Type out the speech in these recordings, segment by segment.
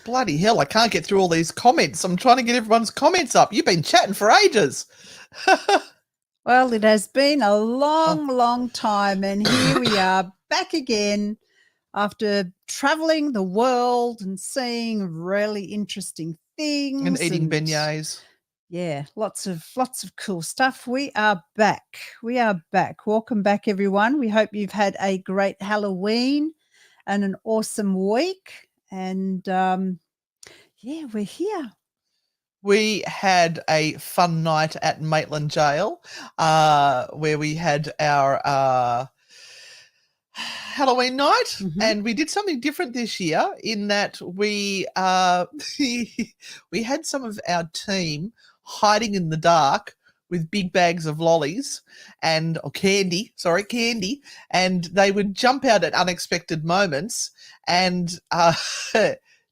Bloody hell, I can't get through all these comments. I'm trying to get everyone's comments up. You've been chatting for ages. Well, it has been a long time, and here we are back again after traveling the world and seeing really interesting things and eating beignets. Yeah, lots of cool stuff. We are back. Welcome back, everyone. We hope you've had a great Halloween and an awesome week. And yeah, we're here. We had a fun night at Maitland Jail where we had our Halloween night, and we did something different this year in that we we had some of our team hiding in the dark with big bags of lollies and candy, and they would jump out at unexpected moments and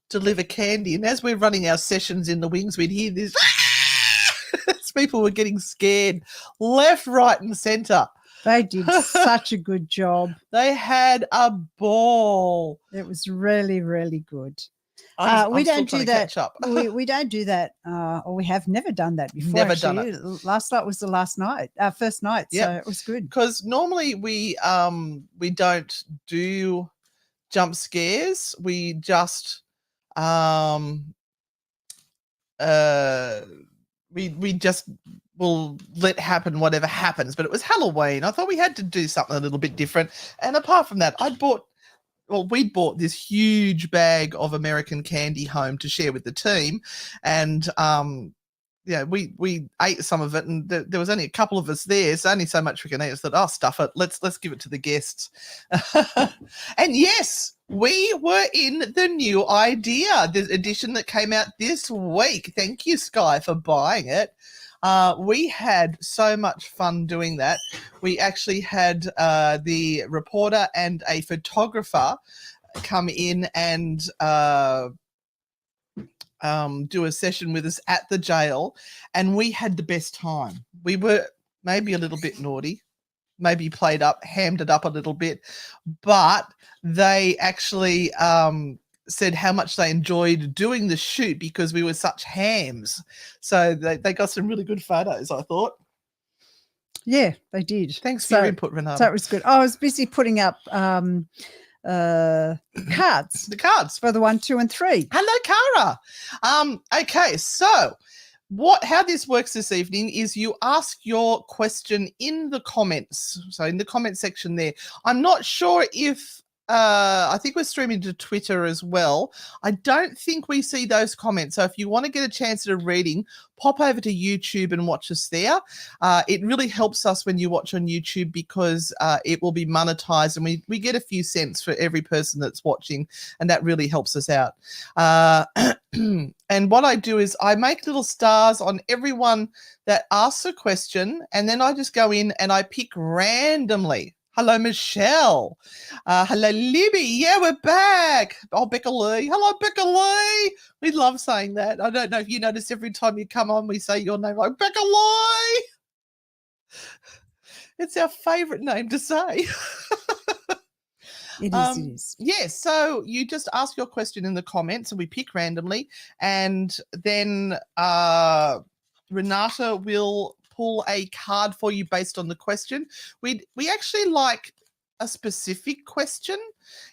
deliver candy. And as we're running our sessions in the wings, we'd hear this as people were getting scared left, right, and centre. They did such a good job. They had a ball. It was really, really good. We don't do that. we don't do that, or we have never done that before. Never done it. Last night was the last night, our first night, so it was good. Because normally we don't do jump scares. We just we just will let happen whatever happens. But it was Halloween. I thought we had to do something a little bit different. And apart from that, we'd bought this huge bag of American candy home to share with the team. And we ate some of it, and there was only a couple of us there, so only so much we can eat. I thought, stuff it. Let's give it to the guests. And yes, we were in the new idea, the edition that came out this week. Thank you, Sky, for buying it. We had so much fun doing that. We actually had the reporter and a photographer come in and do a session with us at the jail, and we had the best time. We were maybe a little bit naughty, maybe hammed it up a little bit, but they actually said how much they enjoyed doing the shoot because we were such hams. So they got some really good photos, I thought. Yeah, they did. Thanks for your input, Renata. So it was good. I was busy putting up cards. The cards for the 1, 2, and 3. Hello, Cara. Okay, so how this works this evening is you ask your question in the comments. So in the comment section there. I'm not sure if I think we're streaming to Twitter as well. I don't think we see those comments. So if you want to get a chance at a reading, pop over to YouTube and watch us there. It really helps us when you watch on YouTube because it will be monetized, and we get a few cents for every person that's watching, and that really helps us out. And what I do is I make little stars on everyone that asks a question, and then I just go in and I pick randomly. Hello, Michelle. Hello, Libby. Yeah, we're back. Oh, Becca Lee. Hello, Becca Lee. We love saying that. I don't know if you notice every time you come on, we say your name like Becca Lee. It's our favourite name to say. It is. Yeah, so you just ask your question in the comments and we pick randomly, and then Renata will pull a card for you based on the question. We actually like a specific question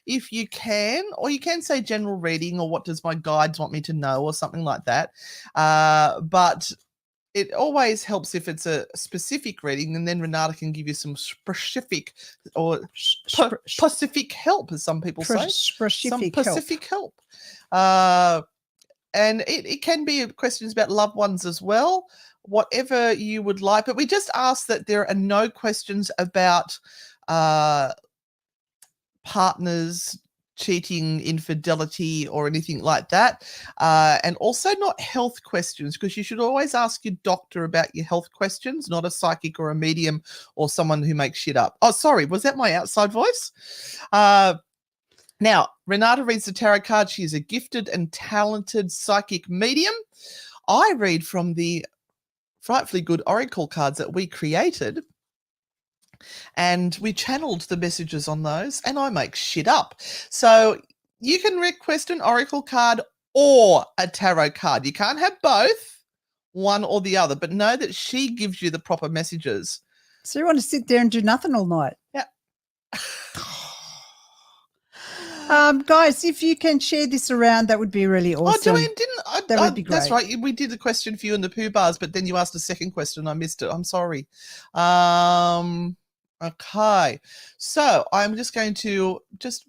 if you can, or you can say general reading or what does my guides want me to know or something like that. But it always helps if it's a specific reading, and then Renata can give you some specific or specific help, as some people say. Specific help. And it can be questions about loved ones as well, whatever you would like. But we just ask that there are no questions about partners, cheating, infidelity, or anything like that. And also not health questions, because you should always ask your doctor about your health questions, not a psychic or a medium or someone who makes shit up. Oh, sorry, was that my outside voice? Now, Renata reads the tarot card. She is a gifted and talented psychic medium. I read from the Frightfully Good oracle cards that we created, and we channeled the messages on those, and I make shit up. So you can request an oracle card or a tarot card. You can't have both, one or the other, but know that she gives you the proper messages. So you want to sit there and do nothing all night? Yeah. Guys, if you can share this around, that would be really awesome. Oh, Joanne, didn't that would be great. That's right. We did a question for you in the poo bars, but then you asked a second question. I missed it. I'm sorry. Okay. So I'm just going to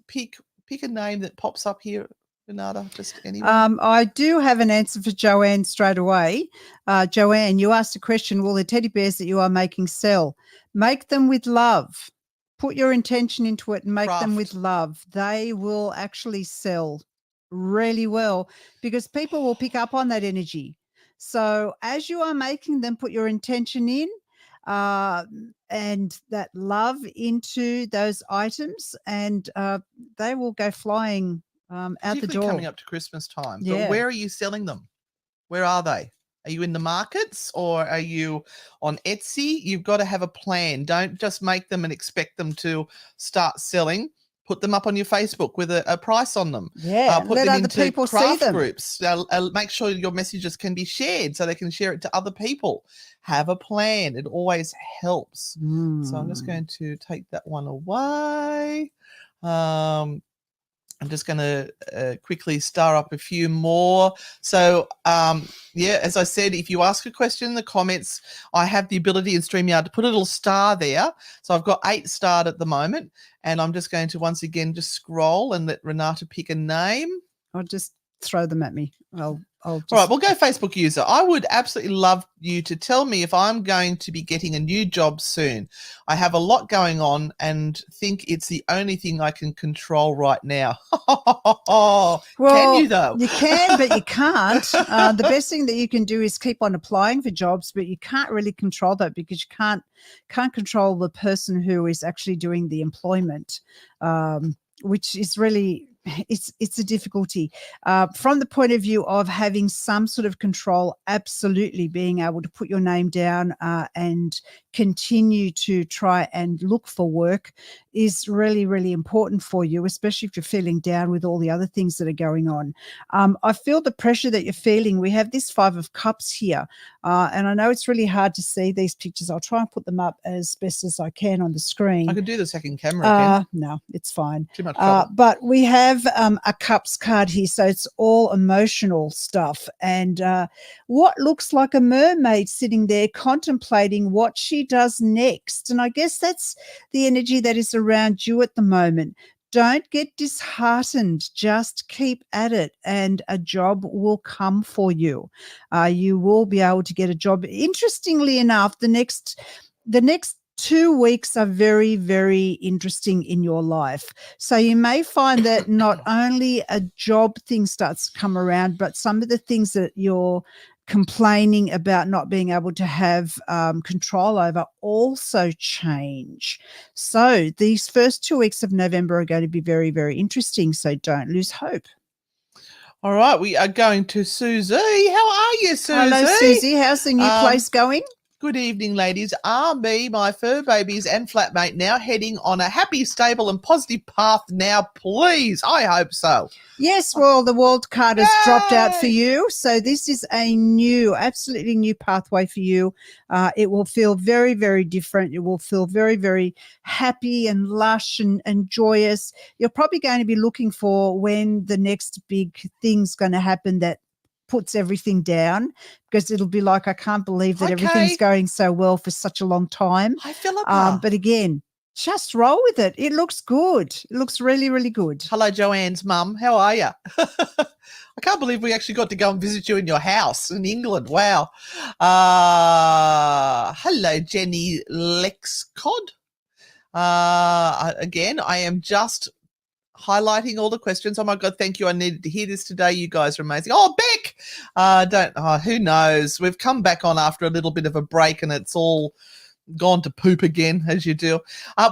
pick a name that pops up here, Renata. Just anyone. I do have an answer for Joanne straight away. Joanne, you asked a question, will the teddy bears that you are making sell? Make them with love. Put your intention into it and make them with love. They will actually sell really well because people will pick up on that energy. So as you are making them, put your intention in and that love into those items, and they will go flying out the door. Coming up to Christmas time. Yeah. But where are you selling them? Where are they? Are you in the markets or are you on Etsy? You've got to have a plan. Don't just make them and expect them to start selling. Put them up on your Facebook with a price on them. Yeah, put let them other into people craft see them. Groups. Make sure your messages can be shared so they can share it to other people. Have a plan. It always helps. So I'm just going to take that one away. I'm just going to quickly star up a few more. So, yeah, as I said, if you ask a question in the comments, I have the ability in StreamYard to put a little star there. So I've got 8 starred at the moment. And I'm just going to once again just scroll and let Renata pick a name. I'll just throw them at me. I'll just... All right, we'll go Facebook user. I would absolutely love you to tell me if I'm going to be getting a new job soon. I have a lot going on and think it's the only thing I can control right now. Well, can you though? You can, but you can't. The best thing that you can do is keep on applying for jobs, but you can't really control that because you can't control the person who is actually doing the employment, which is really... It's a difficulty from the point of view of having some sort of control. Absolutely, being able to put your name down and continue to try and look for work is really, really important for you, especially if you're feeling down with all the other things that are going on. I feel the pressure that you're feeling. We have this 5 of Cups here, and I know it's really hard to see these pictures. I'll try and put them up as best as I can on the screen. I could do the second camera again. No, it's fine. Too much trouble. But we have a Cups card here, so it's all emotional stuff. And what looks like a mermaid sitting there contemplating what she does next. And I guess that's the energy that is around you at the moment. Don't get disheartened. Just keep at it and a job will come for you. You will be able to get a job. Interestingly enough, the next 2 weeks are very, very interesting in your life. So you may find that not only a job thing starts to come around, but some of the things that you're complaining about not being able to have control over also change. So these first 2 weeks of November are going to be very, very interesting. So don't lose hope. All right, we are going to Susie. How are you, Susie? Hello, Susie. How's the new place going? Good evening, ladies. Are me, my fur babies, and flatmate now heading on a happy, stable, and positive path now, please? I hope so. Yes, well, the wild card has dropped out for you. So this is a new, absolutely new pathway for you. It will feel very, very different. It will feel very, very happy and lush and joyous. You're probably going to be looking for when the next big thing's going to happen that puts everything down, because it'll be like, I can't believe that everything's going so well for such a long time. Hi, Philippa. But again, just roll with it. It looks good. It looks really, really good. Hello, Joanne's mum. How are you? I can't believe we actually got to go and visit you in your house in England. Wow. Hello, Jenny Lexcod. Again, I am just highlighting all the questions. Oh my God, thank you. I needed to hear this today. You guys are amazing. Oh, Beck, who knows? We've come back on after a little bit of a break and it's all gone to poop again, as you do.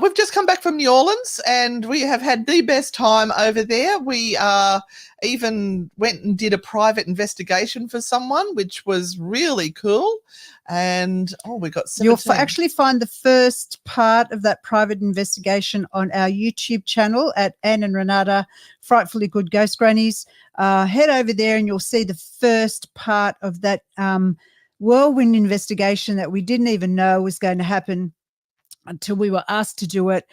We've just come back from New Orleans and we have had the best time over there. We even went and did a private investigation for someone, which was really cool. And we got You'll 17. actually find the first part of that private investigation on our YouTube channel at Anne and Renata, Frightfully Good Ghost Grannies. Head over there and you'll see the first part of that whirlwind investigation that we didn't even know was going to happen until we were asked to do it.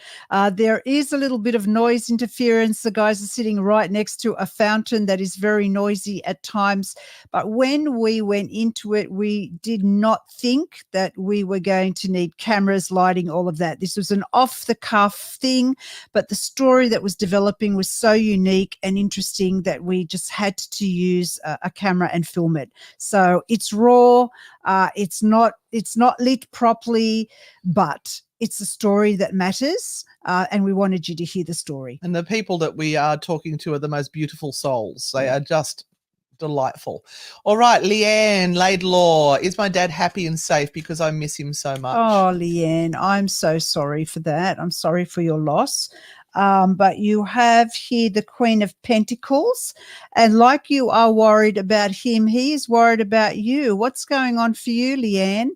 There is a little bit of noise interference. The guys are sitting right next to a fountain that is very noisy at times. But when we went into it, we did not think that we were going to need cameras, lighting, all of that. This was an off-the-cuff thing, but the story that was developing was so unique and interesting that we just had to use a camera and film it. So it's raw. It's not lit properly, but it's a story that matters, and we wanted you to hear the story. And the people that we are talking to are the most beautiful souls. They are just delightful. All right, Leanne Laidlaw, is my dad happy and safe because I miss him so much? Oh, Leanne, I'm so sorry for that. I'm sorry for your loss. But you have here the Queen of Pentacles, and like you are worried about him, he is worried about you. What's going on for you, Leanne?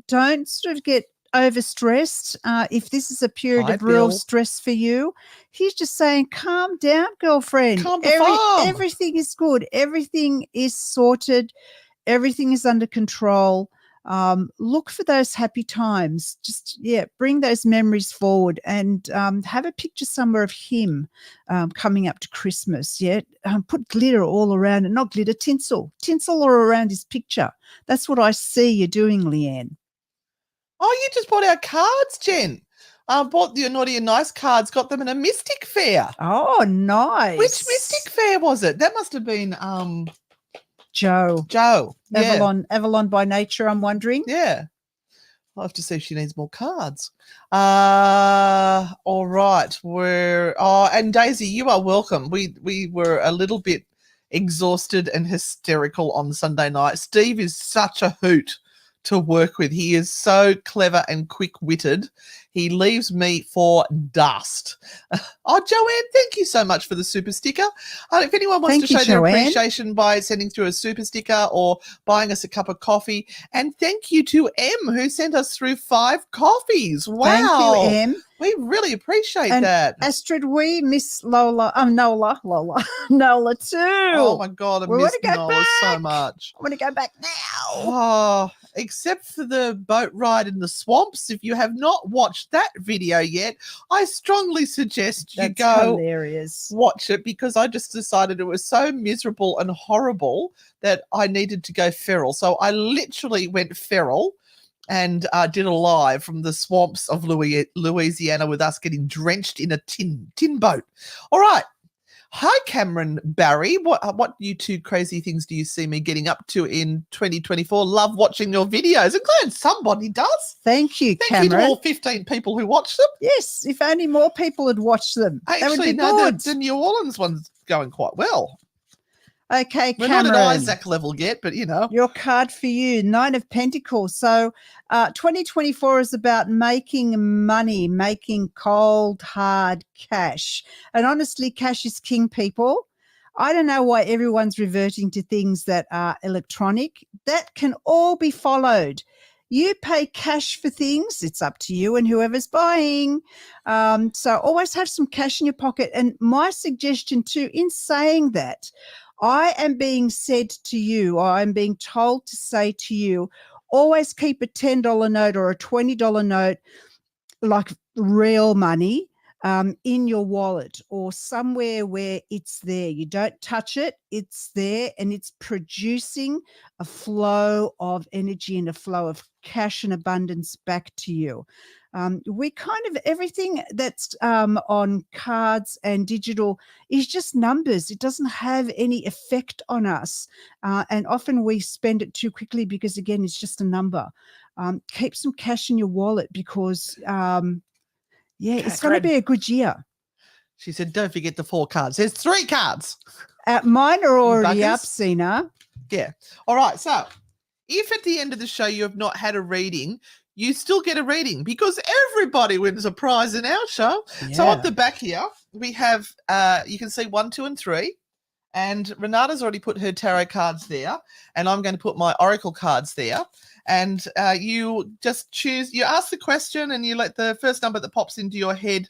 Don't sort of get overstressed. If this is a period of real stress for you, he's just saying, calm down, girlfriend. Everything is good. Everything is sorted. Everything is under control. Look for those happy times. Just, bring those memories forward and have a picture somewhere of him coming up to Christmas. Put glitter all around it, not glitter, tinsel all around his picture. That's what I see you doing, Leanne. Oh, you just bought our cards, Jen. Bought the Naughty and Nice cards, got them in a Mystic Fair. Oh, nice. Which Mystic Fair was it? That must have been Joe. Avalon by nature, I'm wondering. Yeah. I'll have to see if she needs more cards. All right. And Daisy, you are welcome. We were a little bit exhausted and hysterical on Sunday night. Steve is such a hoot to work with. He is so clever and quick-witted. He leaves me for dust. Oh, Joanne, thank you so much for the super sticker. If anyone wants to show their appreciation by sending through a super sticker or buying us a cup of coffee. And thank you to M, who sent us through 5 coffees. Wow. Thank you, M. We really appreciate that. Astrid, we miss Nola too. Oh, my God, I miss Nola so much. I want to go back now. Oh, except for the boat ride in the swamps. If you have not watched that video yet, I strongly suggest you go watch it, because I just decided it was so miserable and horrible that I needed to go feral. So I literally went feral and did a live from the swamps of Louisiana with us getting drenched in a tin boat. All right. Hi, Cameron Barry. What you two crazy things do you see me getting up to in 2024? Love watching your videos. I'm glad somebody does. Thank you, Cameron. Thank you to all 15 people who watched them. Yes, if only more people had watched them. Actually, no, the New Orleans one's going quite well. Okay, We're Cameron. not at Isaac level yet, but, you know. Your card for you, 9 of Pentacles. So 2024 is about making money, making cold, hard cash. And honestly, cash is king, people. I don't know why everyone's reverting to things that are electronic. That can all be followed. You pay cash for things. It's up to you and whoever's buying. So always have some cash in your pocket. And my suggestion too, in saying that, I am being said to you, or I'm being told to say to you, always keep a $10 note or a $20 note, like real money, in your wallet or somewhere where it's there. You don't touch it. It's there and it's producing a flow of energy and a flow of cash and abundance back to you. We kind of, everything that's on cards and digital is just numbers. It doesn't have any effect on us. And often we spend it too quickly because, again, it's just a number. Keep some cash in your wallet because, it's going to be a good year. She said, don't forget the 4 cards. There's 3 cards. Mine are already up, Sina. Yeah. All right. So if at the end of the show you have not had a reading, you still get a reading because everybody wins a prize in our show. Yeah. So at the back here, we have, you can see 1, 2, and 3. And Renata's already put her tarot cards there. And I'm going to put my oracle cards there. and you just choose. You ask the question, and you let the first number that pops into your head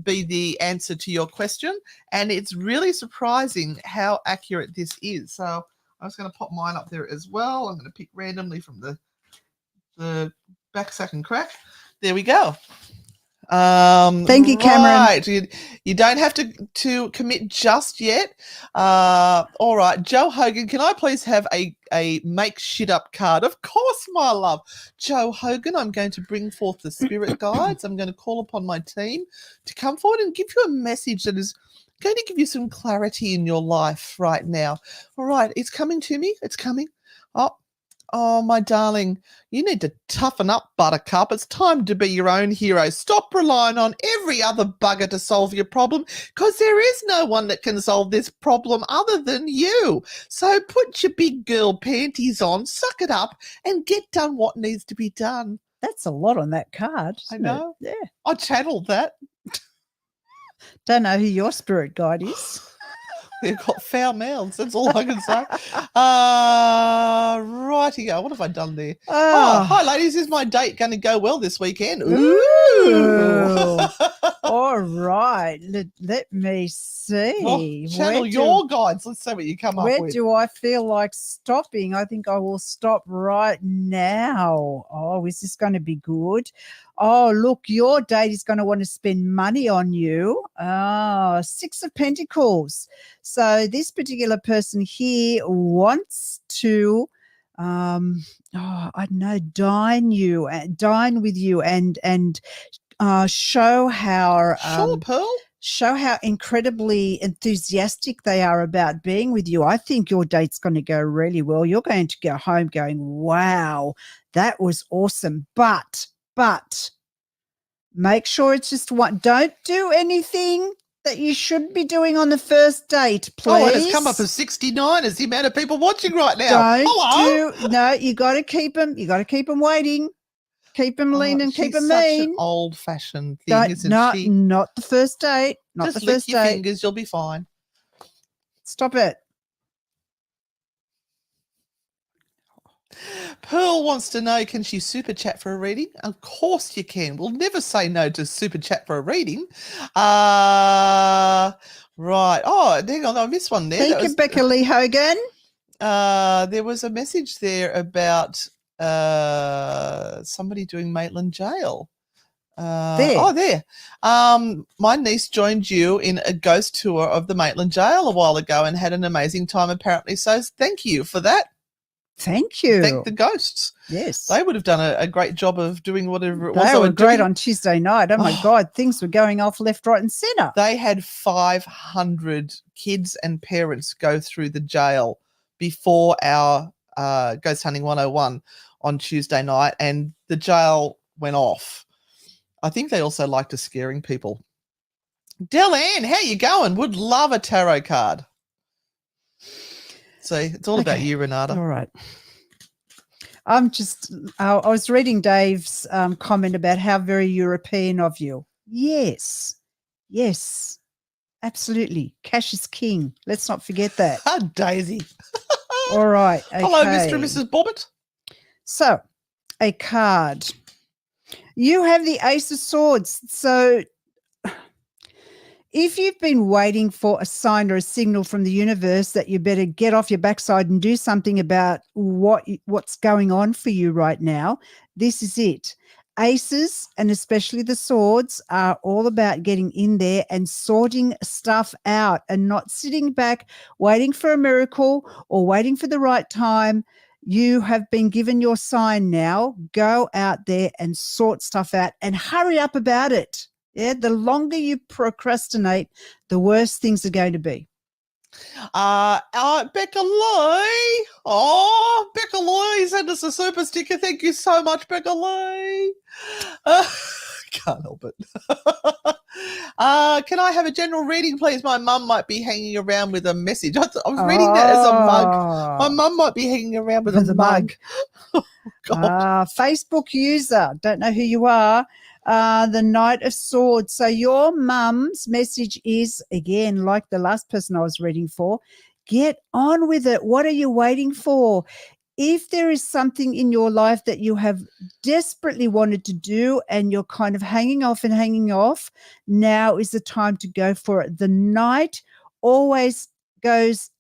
be the answer to your question. And it's really surprising how accurate this is. So I'm just going to pop mine up there as well. I'm going to pick randomly from the back, sack, and crack. There we go. Thank you, Cameron. Right. You don't have to commit just yet. All right. Joe Hogan, can I please have a make shit up card? Of course, my love. Joe Hogan, I'm going to bring forth the spirit guides. I'm going to call upon my team to come forward and give you a message that is going to give you some clarity in your life right now. All right. It's coming to me. It's coming. Oh, my darling, you need to toughen up, Buttercup. It's time to be your own hero. Stop relying on every other bugger to solve your problem, because there is no one that can solve this problem other than you. So put your big girl panties on, suck it up, and get done what needs to be done. That's a lot on that card. I know. It? Yeah. I channeled that. Don't know who your spirit guide is. They've got foul mouths. That's all I can say. Righty-go. What have I done there? Oh, hi, ladies. Is my date going to go well this weekend? Ooh. All right. Let me see. Well, channel your guides. Let's see what you come up with. Where do I feel like stopping? I think I will stop right now. Oh, is this going to be good? Oh, look, your date is going to want to spend money on you. Oh, 6 of Pentacles. So this particular person here wants to, I don't know, dine with you and show how sure, Pearl. Show how incredibly enthusiastic they are about being with you. I think your date's going to go really well. You're going to go home going, wow, that was awesome. But make sure it's just one. Don't do anything that you should be doing on the first date, please. Oh, and it's come up as 69 as the amount of people watching right now. No, you got to keep them. You got to keep them waiting. Keep them lean and keep them mean. Such an old-fashioned thing, isn't she? Not the first date. Not just the first lick your date. fingers, you'll be fine. Stop it. Pearl wants to know, can she super chat for a reading? Of course you can. We'll never say no to super chat for a reading. Right. Oh, hang on, I missed one there. Thank you, Becca Lee Hogan. There was a message there about somebody doing Maitland Jail. There. My niece joined you in a ghost tour of the Maitland Jail a while ago and had an amazing time, apparently. So thank you for that. Thank you. Thank the ghosts. Yes. They would have done a great job of doing whatever it was. They were great on Tuesday night. Oh, my God. Things were going off left, right, and centre. They had 500 kids and parents go through the jail before our Ghost Hunting 101 on Tuesday night, and the jail went off. I think they also liked to scaring people. Delanne, how you going? Would love a tarot card. See, it's all about you, Renata. All right. I was reading Dave's comment about how very European of you. Yes, absolutely. Cash is king. Let's not forget that. Daisy. All right. Okay. Hello, Mr. and Mrs. Bobbitt. So, a card. You have the Ace of Swords. So, if you've been waiting for a sign or a signal from the universe that you better get off your backside and do something about what's going on for you right now, this is it. Aces, and especially the swords, are all about getting in there and sorting stuff out and not sitting back waiting for a miracle or waiting for the right time. You have been given your sign now. Go out there and sort stuff out and hurry up about it. Yeah, the longer you procrastinate, the worse things are going to be. Becca Lee. Oh, Becca Lee sent us a super sticker. Thank you so much, Becca Lee. Can't help it. Can I have a general reading, please? My mum might be hanging around with a message. I was reading that as a mug. My mum might be hanging around with a mug. Oh, God. Facebook user. Don't know who you are. The Knight of Swords. So your mum's message is, again, like the last person I was reading for, get on with it. What are you waiting for? if there is something in your life that you have desperately wanted to do and you're kind of hanging off, now is the time to go for it. The Knight always goes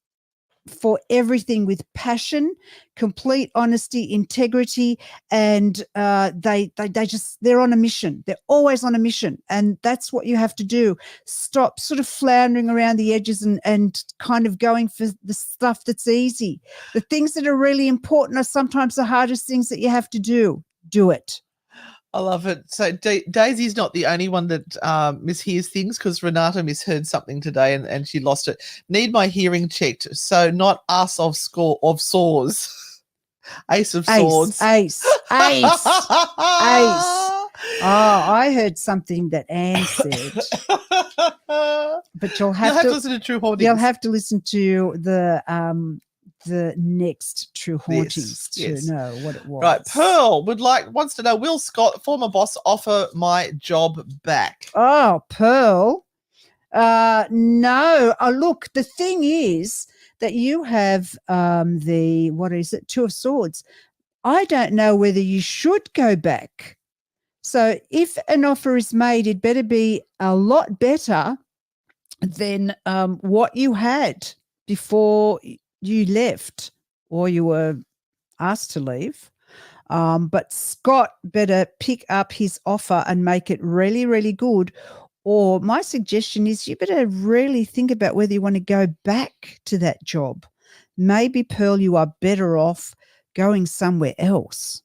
for everything with passion, complete honesty, integrity, and they're on a mission. They're always on a mission, and that's what you have to do. Stop sort of floundering around the edges and kind of going for the stuff that's easy. The things that are really important are sometimes the hardest things that you have to do. Do it. I love it. So Daisy's not the only one that mishears things, because Renata misheard something today and she lost it. Need my hearing checked. So not us of swords. Ace of swords. Ace. Oh, I heard something that Anne said. But you'll have to listen to True Hauntings. You'll have to listen to the next True Hauntings to know what it was. Right. Pearl wants to know, will Scott, former boss, offer my job back? Oh, Pearl. No. Oh, look, the thing is that you have Two of Swords. I don't know whether you should go back. So if an offer is made, it better be a lot better than what you had before you left or you were asked to leave. But Scott better pick up his offer and make it really, really good. Or my suggestion is you better really think about whether you want to go back to that job. Maybe, Pearl, you are better off going somewhere else.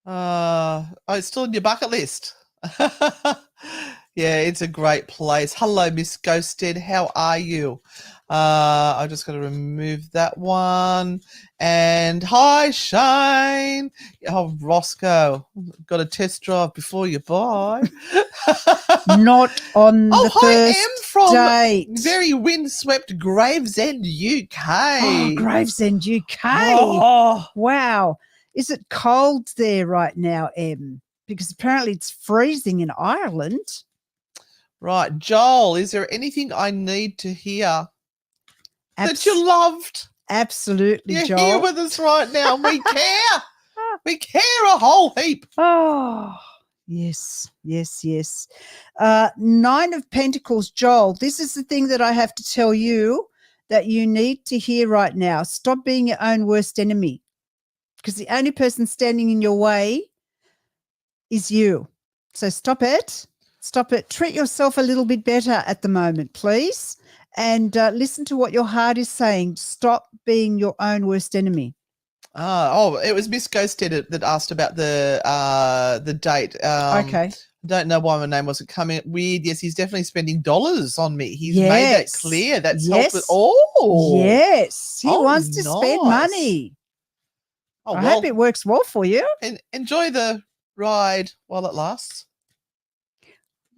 It's still on your bucket list. Yeah, it's a great place. Hello, Miss Ghosted. How are you? I just got to remove that one. And hi, Shane. Oh, Roscoe, got a test drive before you buy. Not on the hi, first M from date. very windswept Gravesend, UK. Oh, Gravesend, UK. Oh. Wow. Is it cold there right now, Em? Because apparently it's freezing in Ireland. Right. Joel, is there anything I need to hear that you loved? Absolutely, You're Joel. here with us right now, and we care. We care a whole heap. Oh, yes. Nine of Pentacles, Joel. This is the thing that I have to tell you that you need to hear right now. Stop being your own worst enemy, because the only person standing in your way is you. So stop it. Treat yourself a little bit better at the moment, please. And listen to what your heart is saying. Stop being your own worst enemy. It was Miss Ghosted that asked about the date. Okay. I don't know why my name wasn't coming. Weird. Yes, he's definitely spending dollars on me. He's made that clear. That's helped with all. Yes. He wants to spend money. I hope it works well for you. And enjoy the ride while it lasts.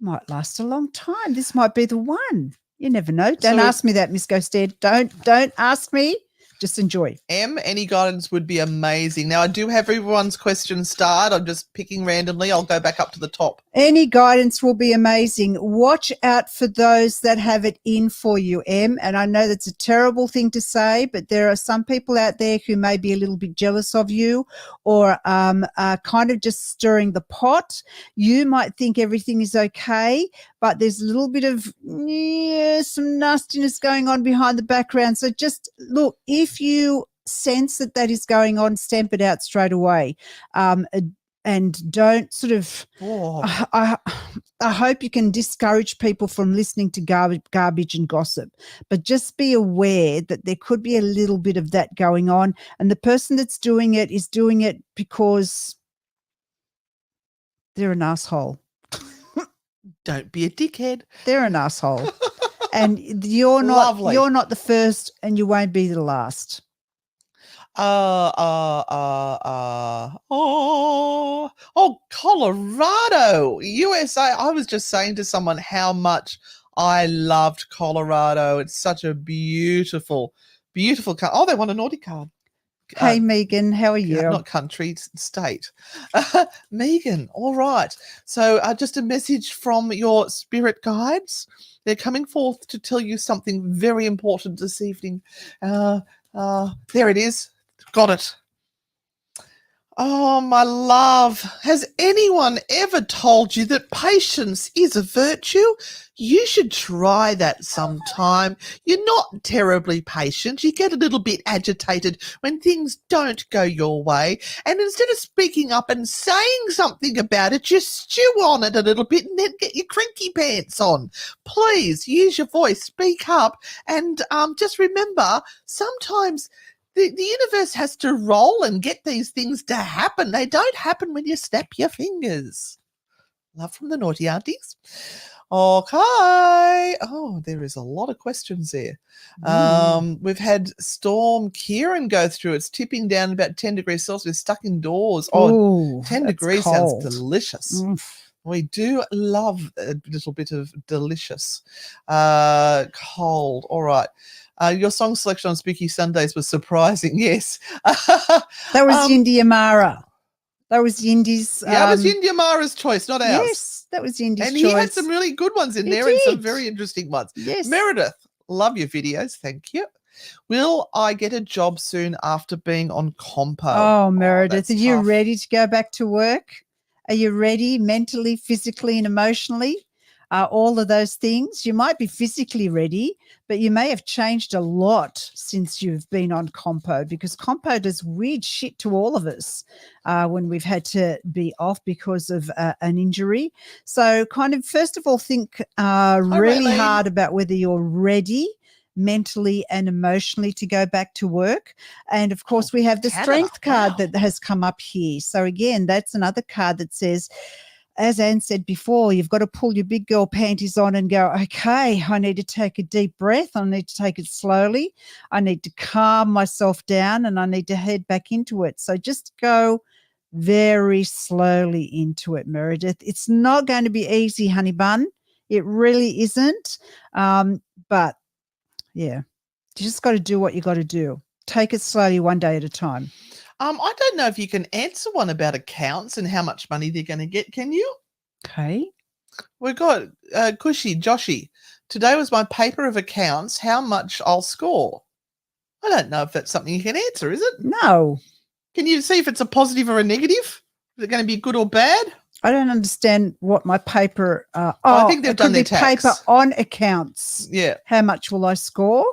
Might last a long time. This might be the one. You never know. Don't ask me that, Miss Ghosted. Don't ask me. Just enjoy. Any guidance would be amazing. Now, I do have everyone's questions starred. I'm just picking randomly. I'll go back up to the top. Any guidance will be amazing. Watch out for those that have it in for you, Em. And I know that's a terrible thing to say, but there are some people out there who may be a little bit jealous of you or are kind of just stirring the pot. You might think everything is okay, but there's a little bit of some nastiness going on behind the background. So just look, if you sense that is going on, stamp it out straight away. And don't sort of I hope you can discourage people from listening to garbage and gossip, but just be aware that there could be a little bit of that going on, and the person that's doing it is doing it because they're an asshole. Don't be a dickhead. They're an asshole. And you're not the first, and you won't be the last. Colorado, USA. I was just saying to someone how much I loved Colorado. It's such a beautiful, beautiful country. Oh, they want a naughty card. Hey, Megan, how are you? Not country, state. Megan, all right. So just a message from your spirit guides. They're coming forth to tell you something very important this evening. There it is. Got it. Oh, my love. Has anyone ever told you that patience is a virtue? You should try that sometime. You're not terribly patient. You get a little bit agitated when things don't go your way. And instead of speaking up and saying something about it, you stew on it a little bit and then get your cranky pants on. Please use your voice, speak up, and just remember, sometimes the universe has to roll and get these things to happen. They don't happen when you snap your fingers. Love from the naughty aunties. Okay. Oh, there is a lot of questions there. We've had Storm Kieran go through. It's tipping down about 10 degrees Celsius, stuck indoors. Oh, 10 degrees cold. sounds delicious. We do love a little bit of delicious. Cold. All right. Your song selection on Spooky Sundays was surprising. Yes. That was Yindi Amara. That was Yindi's. Yeah, it was Yindi Amara's choice, not ours. Yes, that was Yindi's choice. And he had some really good ones in there and some very interesting ones. Yes. Meredith, love your videos. Thank you. Will I get a job soon after being on compo? Oh, Meredith, that's are you tough. ready to go back to work? Are you ready mentally, physically, and emotionally? All of those things. You might be physically ready, but you may have changed a lot since you've been on compo, because compo does weird shit to all of us when we've had to be off because of an injury. So kind of, first of all, think really hard about whether you're ready mentally and emotionally to go back to work. And of course, we have the strength card that has come up here. So again, that's another card that says, as Anne said before, you've got to pull your big girl panties on and go, okay, I need to take a deep breath. I need to take it slowly. I need to calm myself down and I need to head back into it. So just go very slowly into it, Meredith. It's not going to be easy, honey bun. It really isn't. But yeah, you just got to do what you got to do. Take it slowly, one day at a time. I don't know if you can answer one about accounts and how much money they're going to get. Can you? Okay. We've got Cushy, Joshy. Today was my paper of accounts. How much I'll score? I don't know if that's something you can answer, is it? No. Can you see if it's a positive or a negative? Is it going to be good or bad? I don't understand what my paper. I think they've done their tax. Paper on accounts. Yeah. How much will I score?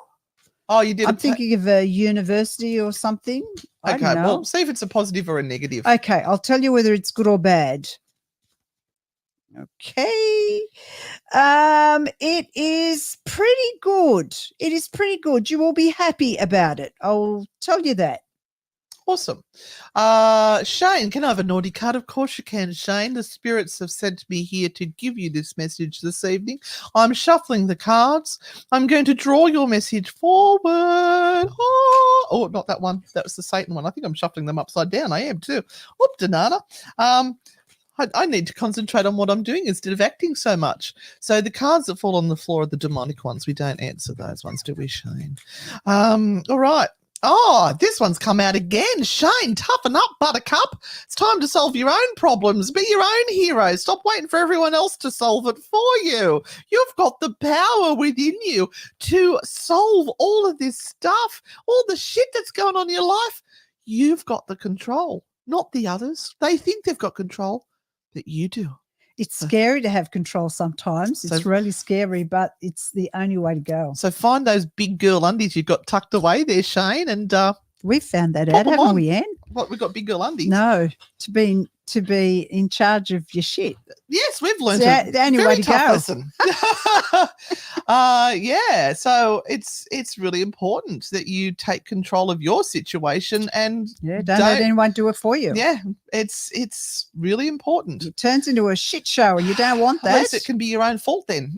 Oh, you did. I'm thinking of a university or something. Okay, well, see if it's a positive or a negative. Okay, I'll tell you whether it's good or bad. Okay. It is pretty good. It is pretty good. You will be happy about it. I'll tell you that. Awesome. Shane, can I have a naughty card? Of course you can, Shane. The spirits have sent me here to give you this message this evening. I'm shuffling the cards. I'm going to draw your message forward. Oh, not that one. That was the Satan one. I think I'm shuffling them upside down. I am too. Whoop, Renata. I need to concentrate on what I'm doing instead of acting so much. So the cards that fall on the floor are the demonic ones. We don't answer those ones, do we, Shane? All right. Oh, this one's come out again. Shane, toughen up, buttercup. It's time to solve your own problems. Be your own hero. Stop waiting for everyone else to solve it for you. You've got the power within you to solve all of this stuff, all the shit that's going on in your life. You've got the control, not the others. They think they've got control, but you do. It's scary to have control sometimes. It's really scary, but it's the only way to go. So find those big girl undies you've got tucked away there, Shane, and we found that out, haven't we, Anne? What, we've got big girl undies? No, to be in charge of your shit. Yes, we've learned the only way to go. Lesson. Yeah, so it's really important that you take control of your situation and don't let anyone do it for you. Yeah, it's really important. It turns into a shit show, and you don't want that. At least it can be your own fault then.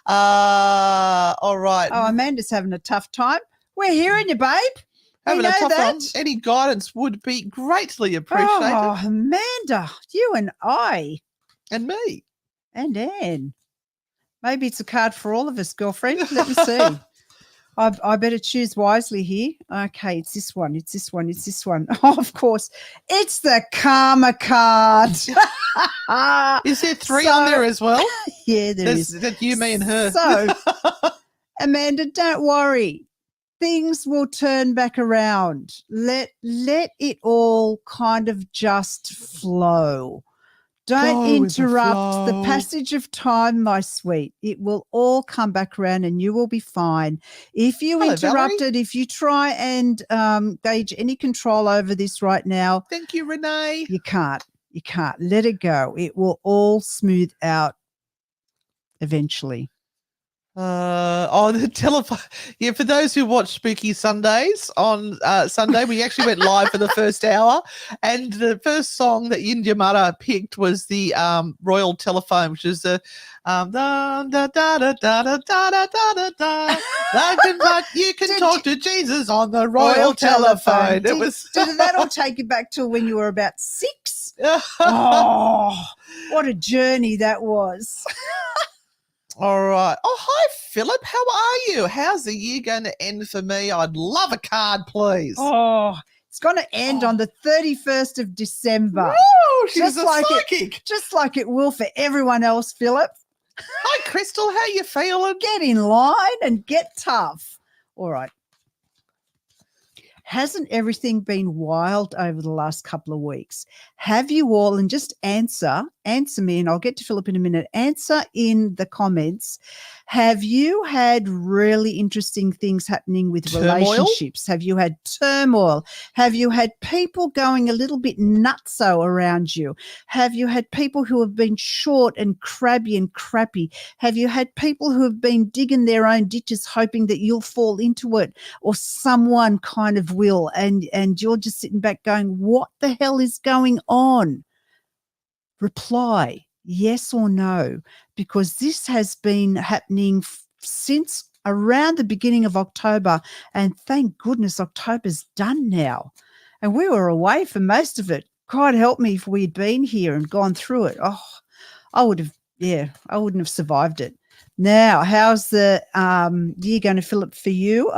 All right. Oh, Amanda's having a tough time. We're hearing you, babe. Having a tough time. Any guidance would be greatly appreciated. Oh, Amanda, you and I. And me. And Anne. Maybe it's a card for all of us, girlfriend. Let me see. I better choose wisely here. Okay, it's this one. It's this one. It's this one. Oh, of course. It's the karma card. Is there three on there as well? Yeah, there is. That you, me, and her. So, Amanda, don't worry. things will turn back around. Let it all kind of just flow. Don't Go with the interrupt the flow. passage of time, my sweet. It will all come back around and you will be fine. If you Hello, interrupt Valerie. it, if you try and gauge any control over this right now, Thank you, Renee. you can't. You can't. Let it go. It will all smooth out eventually. The telephone. Yeah, for those who watch Spooky Sundays on Sunday, we actually went live for the first hour, and the first song that India Mara picked was the Royal Telephone, which is the da da da da da da da da da da. You can talk to Jesus on the Royal Telephone. It was. Did that all take you back to when you were about 6? Oh, what a journey that was. All right. Oh, hi, Philip. How are you? How's the year going to end for me? I'd love a card, please. Oh, it's going to end on the 31st of December. Oh, she's just a like psychic. Just like it will for everyone else, Philip. Hi, Crystal. How you feeling? Get in line and get tough. All right. Hasn't everything been wild over the last couple of weeks? Have you all, and just answer me, and I'll get to Philip in a minute, answer in the comments. Have you had really interesting things happening with relationships? Have you had turmoil? Have you had people going a little bit nutso around you? Have you had people who have been short and crabby and crappy? Have you had people who have been digging their own ditches hoping that you'll fall into it, or someone kind of will, and you're just sitting back going, what the hell is going on? Reply yes or no, because this has been happening since around the beginning of October, and thank goodness October's done now. And we were away for most of it. God help me if we'd been here and gone through it. Oh, I wouldn't have survived it. Now, how's the year going to fill up for you?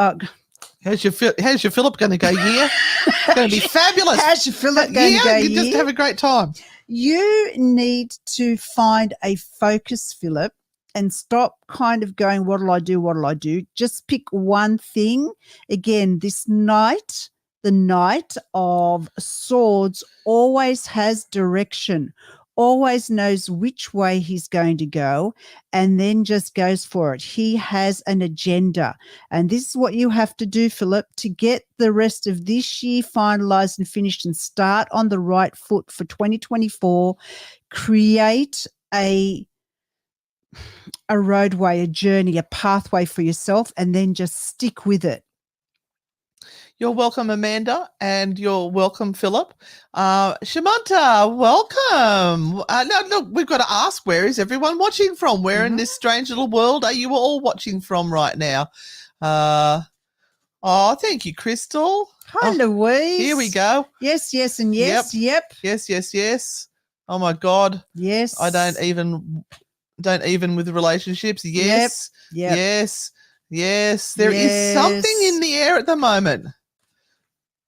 How's your Philip going to go year? It's going to be fabulous. How's your Philip going to go you year? just have a great time. You need to find a focus, Philip, and stop kind of going, what'll I do? What'll I do? Just pick one thing. Again, this night, the Knight of Swords always has direction, always knows which way he's going to go, and then just goes for it. He has an agenda. And this is what you have to do, Philip, to get the rest of this year finalized and finished and start on the right foot for 2024. Create a roadway, a journey, a pathway for yourself, and then just stick with it. You're welcome, Amanda, and you're welcome, Philip. Shamanta, welcome. No, look, we've got to ask, where is everyone watching from? Where in this strange little world are you all watching from right now? Thank you, Crystal. Hi, Louise. Here we go. Yes, yes, and yes. Yep. Yes, yes, yes. Oh my God. Yes. I don't even with relationships. Yes. Yep. Yes. Yes. There is something in the air at the moment.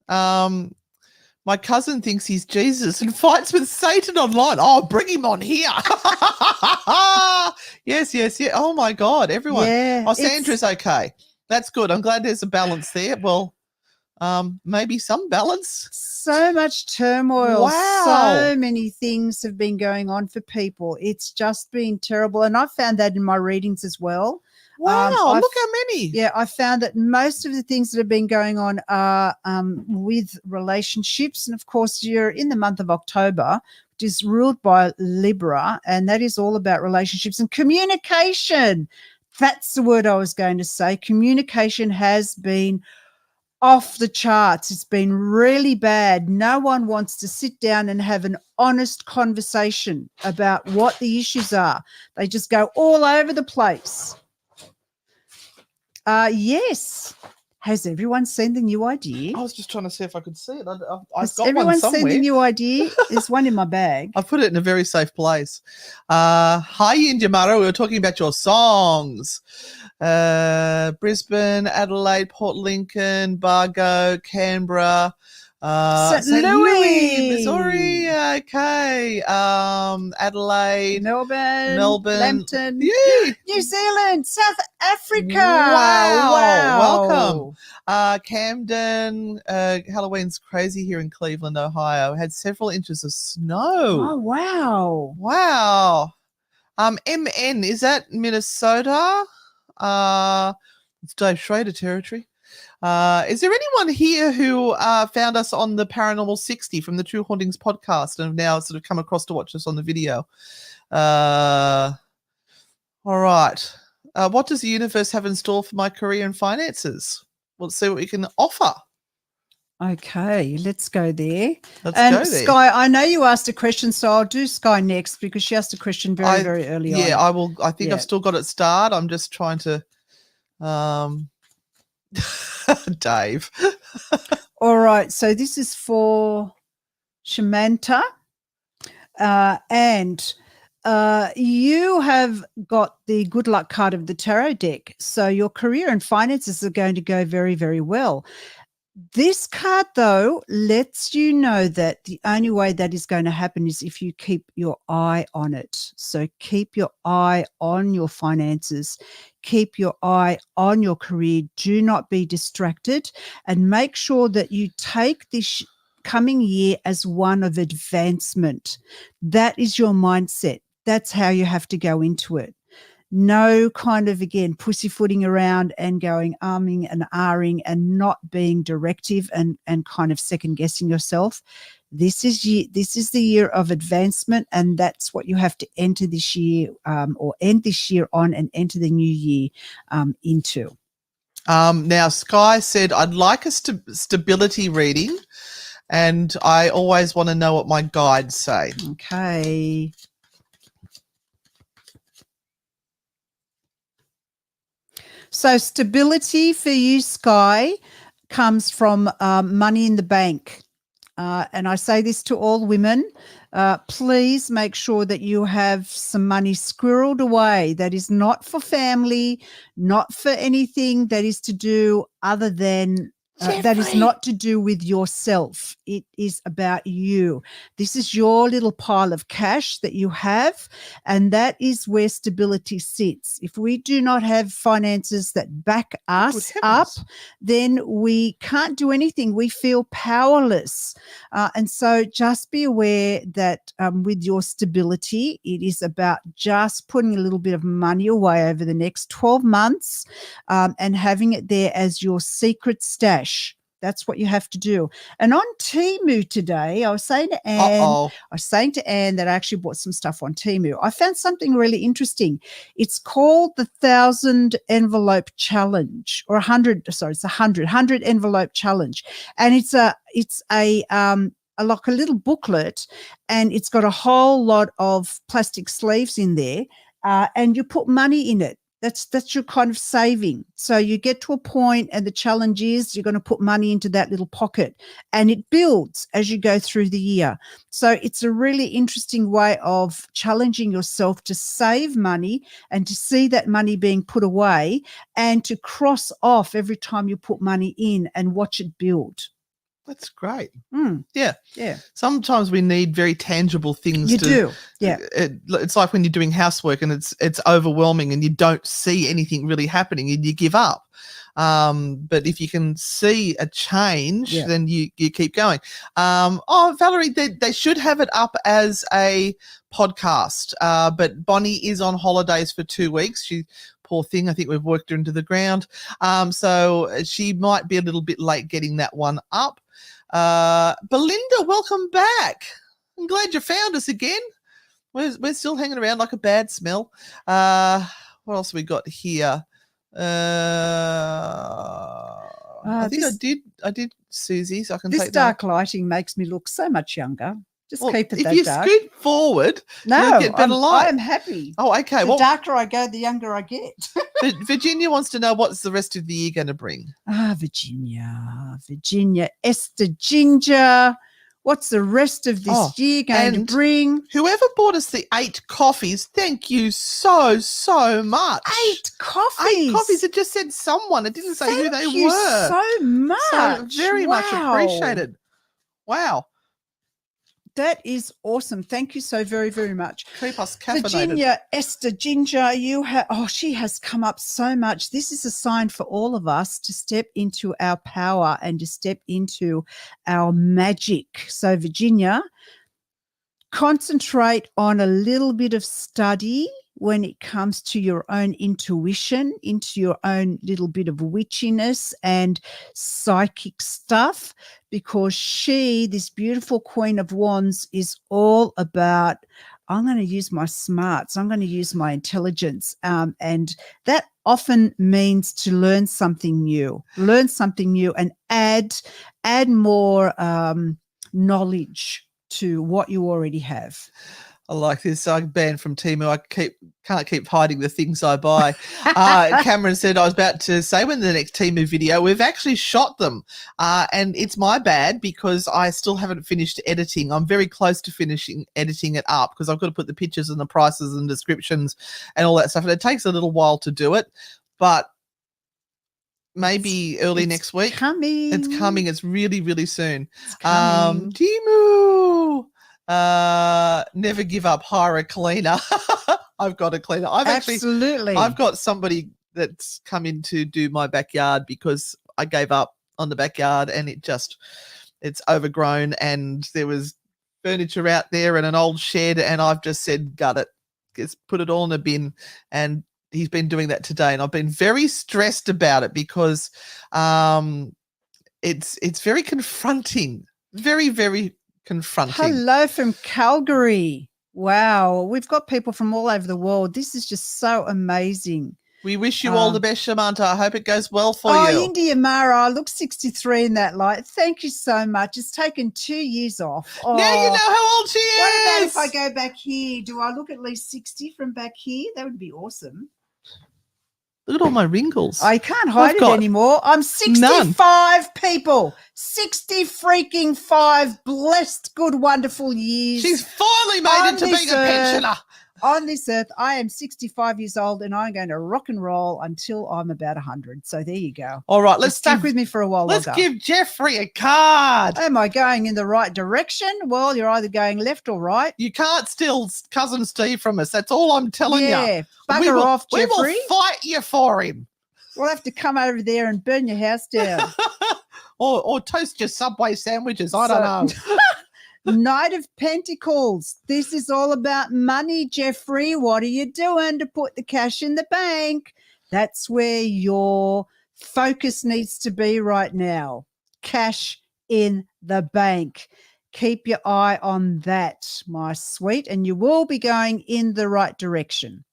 My cousin thinks he's Jesus and fights with Satan online. Oh, bring him on here. Yes. Oh my God, everyone. Yeah, Sandra's okay. That's good. I'm glad there's a balance there. Well, maybe some balance. So much turmoil. Wow. So many things have been going on for people. It's just been terrible. And I found that in my readings as well. Wow, look how many. Yeah, I found that most of the things that have been going on are with relationships. And, of course, you're in the month of October, which is ruled by Libra, and that is all about relationships and communication. That's the word I was going to say. Communication has been off the charts. It's been really bad. No one wants to sit down and have an honest conversation about what the issues are. They just go all over the place. Yes. Has everyone seen the new idea? I was just trying to see if I could see it. I've got Has one everyone somewhere. seen the new idea? There's one in my bag. I've put it in a very safe place. Hi, Injamara. We were talking about your songs. Brisbane, Adelaide, Port Lincoln, Bargo, Canberra, St. St. Louis, Louis. Missouri. Okay. Adelaide, Melbourne, Melbourne. Lambton, Yay! New Zealand, South Africa. Wow. Welcome. Wow. Camden. Halloween's crazy here in Cleveland, Ohio. Had several inches of snow. Oh, wow. Wow. MN, is that Minnesota? It's Dave Schrader territory. Is there anyone here who found us on the Paranormal 60 from the True Hauntings podcast and have now sort of come across to watch us on the video? All right. What does the universe have in store for my career and finances? Let's see what we can offer. Okay, let's go there. Let's And go there. Sky, I know you asked a question, so I'll do Sky next because she asked a question very early on. Yeah, I will. I think Yeah. I've still got it starred. I'm just trying to Dave. All right, so this is for Shamanta. And you have got the good luck card of the tarot deck. So your career and finances are going to go very, very well. This card, though, lets you know that the only way that is going to happen is if you keep your eye on it. So keep your eye on your finances. Keep your eye on your career. Do not be distracted, and make sure that you take this coming year as one of advancement. That is your mindset. That's how you have to go into it. No kind of, again, pussyfooting around and going arming and ahhing and not being directive and kind of second guessing yourself. This is the year of advancement, and that's what you have to enter this year or end this year on and enter the new year into. Now, Sky said, I'd like a stability reading, and I always want to know what my guides say. Okay. So stability for you, Sky, comes from money in the bank. And I say this to all women, please make sure that you have some money squirreled away that is not for family, not for anything that is to do other than that is not to do with yourself. It is about you. This is your little pile of cash that you have, and that is where stability sits. If we do not have finances that back us up, then we can't do anything. We feel powerless. And so just be aware that with your stability, it is about just putting a little bit of money away over the next 12 months and having it there as your secret stash. That's what you have to do. And on Temu today, I was saying to Anne, that I actually bought some stuff on Temu. I found something really interesting. It's called the 1,000 envelope challenge, or 100. Sorry, it's 100 envelope challenge, and it's a like a little booklet, and it's got a whole lot of plastic sleeves in there, and you put money in it. That's your kind of saving. So you get to a point, and the challenge is you're going to put money into that little pocket, and it builds as you go through the year. So it's a really interesting way of challenging yourself to save money and to see that money being put away and to cross off every time you put money in and watch it build. That's great. Yeah. Sometimes we need very tangible things. You do. Yeah. It's like when you're doing housework and it's overwhelming and you don't see anything really happening and you give up. But if you can see a change, then you keep going. Valerie, they should have it up as a podcast. But Bonnie is on holidays for 2 weeks. She, poor thing, I think we've worked her into the ground. So she might be a little bit late getting that one up. Belinda, welcome back. I'm glad you found us again. We're still hanging around like a bad smell. What else have we got here? I think I did Susie's. I can take that. This dark lighting makes me look so much younger. Just keep it that dark. If you scoot forward, no, you'll get better light. I am happy. Oh, okay. The darker I go, the younger I get. Virginia wants to know what's the rest of the year going to bring. Virginia, Esther Ginger. What's the rest of this year going to bring? Whoever bought us the 8 coffees, thank you so much. 8 coffees? 8 coffees. It just said someone. It didn't say who they were. Thank you so much. So very much appreciated. Wow. That is awesome. Thank you so very, very much. Keep us caffeinated. Virginia Esther Ginger, she has come up so much. This is a sign for all of us to step into our power and to step into our magic. So Virginia, concentrate on a little bit of study when it comes to your own intuition, into your own little bit of witchiness and psychic stuff, because this beautiful Queen of Wands, is all about, I'm going to use my smarts, I'm going to use my intelligence, and that often means to learn something new and add more knowledge to what you already have. I like this. I'm banned from Temu. I can't keep hiding the things I buy. Cameron said, I was about to say, when the next Temu video, we've actually shot them. And it's my bad because I still haven't finished editing. I'm very close to finishing editing it up because I've got to put the pictures and the prices and descriptions and all that stuff. And it takes a little while to do it, but maybe early next week. It's coming. It's really, really soon. Temu. Never give up. Hire a cleaner. I've got a cleaner. I've got somebody that's come in to do my backyard because I gave up on the backyard and it's overgrown and there was furniture out there and an old shed, and I've just said, gut it, just put it all in a bin. And he's been doing that today, and I've been very stressed about it because it's very confronting. Very, very confronting. Hello from Calgary. Wow. We've got people from all over the world. This is just so amazing. We wish you all the best, Shamanta. I hope it goes well for you. Oh, India Mara, I look 63 in that light. Thank you so much. It's taken 2 years off. Oh, now you know how old she is. What about if I go back here? Do I look at least 60 from back here? That would be awesome. Look at all my wrinkles. I can't hide it anymore. I'm 65 people. 60 freaking 5 blessed, good, wonderful years. She's finally made it to being a pensioner. On this earth, I am 65 years old and I'm going to rock and roll until I'm about 100. So there you go. All right. Let's stuck with me for a while longer. Let's give Jeffrey a card. Am I going in the right direction? Well, you're either going left or right. You can't steal Cousin Steve from us. That's all I'm telling you. Yeah, bugger off, Jeffrey. We will fight you for him. We'll have to come over there and burn your house down. or toast your Subway sandwiches. I don't know. Knight of Pentacles. This is all about money, Jeffrey. What are you doing to put the cash in the bank? That's where your focus needs to be right now. Cash in the bank. Keep your eye on that, my sweet, and you will be going in the right direction.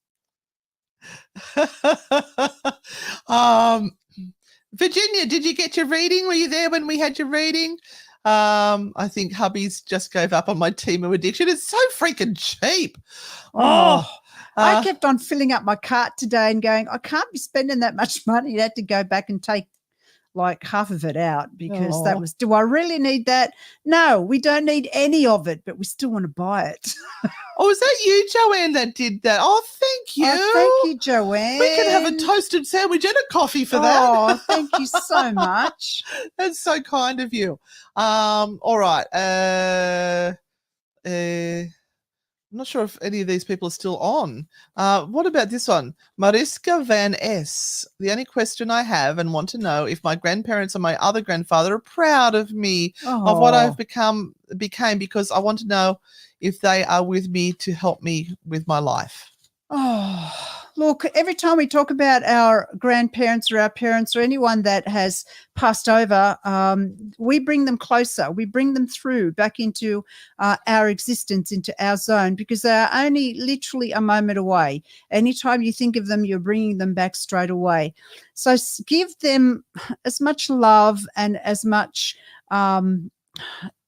Virginia, did you get your reading? Were you there when we had your reading? I think hubby's just gave up on my Temu addiction. It's so freaking cheap. I kept on filling up my cart today and going, I can't be spending that much money. I had to go back and take like half of it out because that was, do I really need that? No, we don't need any of it, but we still want to buy it. Oh, is that you, Joanne, that did that? Oh, thank you. Oh, thank you, Joanne. We can have a toasted sandwich and a coffee for that. Oh, thank you so much. That's so kind of you. All right. I'm not sure if any of these people are still on. What about this one? Mariska Van S. The only question I have and want to know if my grandparents and my other grandfather are proud of me, of what I've became, because I want to know if they are with me to help me with my life. Oh, look, every time we talk about our grandparents or our parents or anyone that has passed over, we bring them closer. We bring them through back into our existence, into our zone, because they are only literally a moment away. Anytime you think of them, you're bringing them back straight away. So give them as much love and as much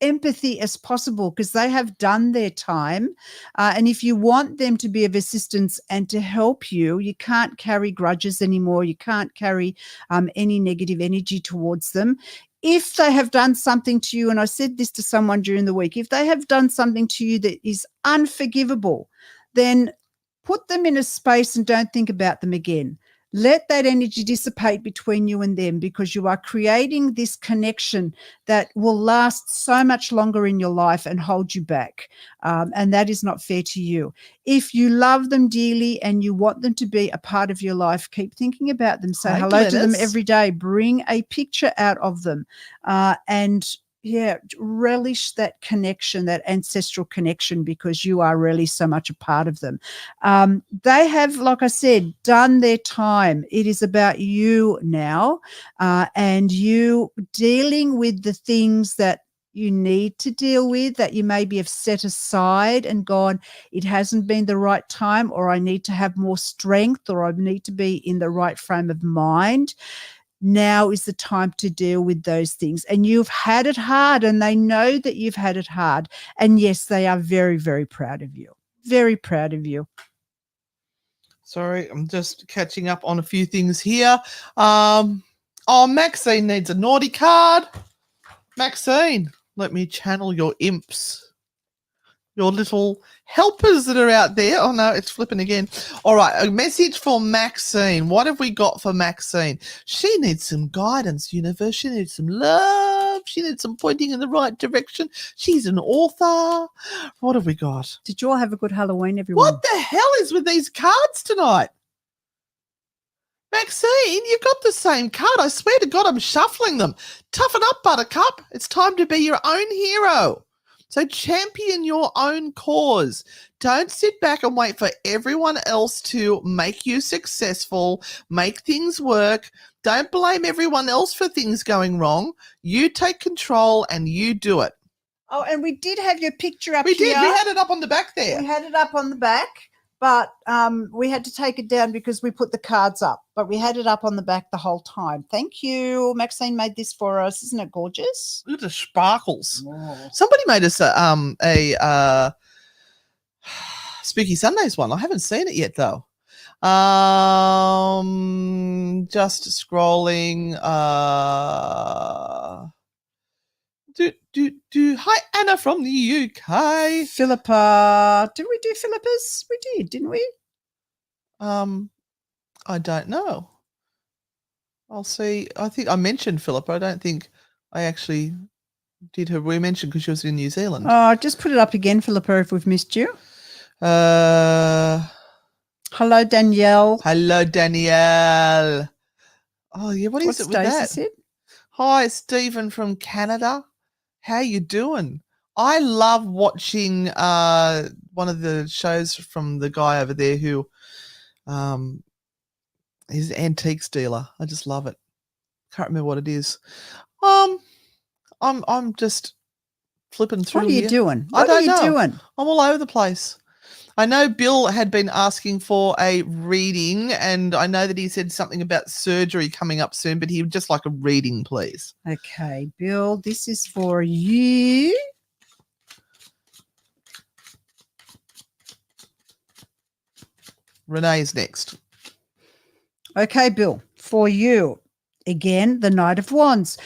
empathy as possible, because they have done their time, and if you want them to be of assistance and to help you, you can't carry grudges anymore. You can't carry any negative energy towards them. If they have done something to you, and I said this to someone during the week, if they have done something to you that is unforgivable, then put them in a space and don't think about them again. Let that energy dissipate between you and them, because you are creating this connection that will last so much longer in your life and hold you back. And that is not fair to you. If you love them dearly and you want them to be a part of your life, keep thinking about them. Say Hi, hello to them Glennis. every day. Bring a picture out of them. And relish that connection, that ancestral connection, because you are really so much a part of them. They have, like I said, done their time. It is about you now, and you dealing with the things that you need to deal with, that you maybe have set aside and gone, it hasn't been the right time, or I need to have more strength, or I need to be in the right frame of mind. Now is the time to deal with those things. And you've had it hard, and they know that you've had it hard. And yes, they are very, very proud of you. Very proud of you. Sorry, I'm just catching up on a few things here. Maxine needs a naughty card. Maxine, let me channel your imps. Your little helpers that are out there. Oh, no, it's flipping again. All right, a message for Maxine. What have we got for Maxine? She needs some guidance, universe. She needs some love. She needs some pointing in the right direction. She's an author. What have we got? Did you all have a good Halloween, everyone? What the hell is with these cards tonight? Maxine, you've got the same card. I swear to God, I'm shuffling them. Toughen up, Buttercup. It's time to be your own hero. So champion your own cause. Don't sit back and wait for everyone else to make you successful, make things work. Don't blame everyone else for things going wrong. You take control and you do it. Oh, and we did have your picture up We here. did. We had it up on the back there. We had it up on the back, but we had to take it down because we put the cards up. But we had it up on the back the whole time. Thank you. Maxine made this for us. Isn't it gorgeous? Look at the sparkles. Oh. Somebody made us a Spooky Sundays one. I haven't seen it yet though. Just scrolling. Hi, Anna from the UK. Philippa. Did we do Philippa's? We did, didn't we? I don't know. I'll see. I think I mentioned Philippa. I don't think I actually did her. We mentioned because she was in New Zealand. Oh, just put it up again, Philippa, if we've missed you. Hello, Danielle. Hello, Danielle. Oh, yeah. What is What's it with that? Said? Hi, Stephen from Canada. How you doing? I love watching one of the shows from the guy over there who he's an antiques dealer. I just love it. Can't remember what it is. I'm just flipping through. What are you here. doing? I don't know. Doing? I'm all over the place. I know Bill had been asking for a reading, and I know that he said something about surgery coming up soon, but he would just like a reading, please. Okay, Bill, this is for you. Renee's next. Okay, Bill, for you. Again, the Knight of Wands.